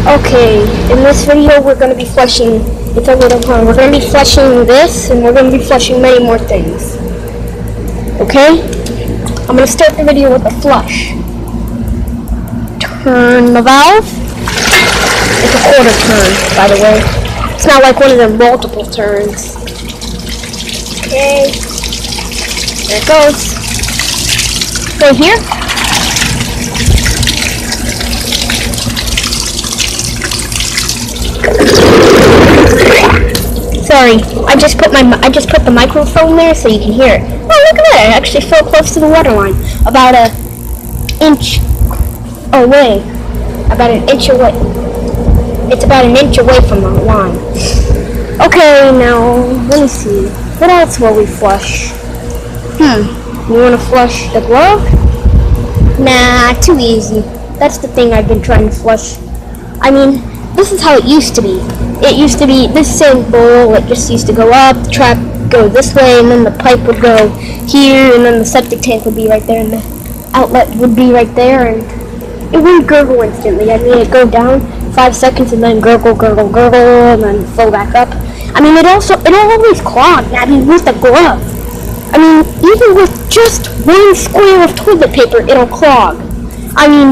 Okay, in this video we're going to be flushing, it's a little fun, we're going to be flushing this, and we're going to be flushing many more things. Okay? I'm going to start the video with a flush. Turn the valve. It's a quarter turn, by the way. It's not like one of the multiple turns. Okay. There it goes. Go here. Sorry, I just put the microphone there so you can hear it. Oh, look at that! I actually fell close to the water line, about an inch away. About an inch away. It's about an inch away from the line. Okay, now let me see. What else will we flush? You want to flush the glove? Nah, too easy. That's the thing I've been trying to flush. I mean, this is how it used to be. It used to be this same bowl. It just used to go up, the trap go this way, and then the pipe would go here, and then the septic tank would be right there, and the outlet would be right there, and it wouldn't gurgle instantly. I mean, it'd go down 5 seconds, and then gurgle, gurgle, gurgle, and then flow back up. I mean, it always clogged. I mean, with the glove. I mean, even with just one square of toilet paper, it'll clog. I mean,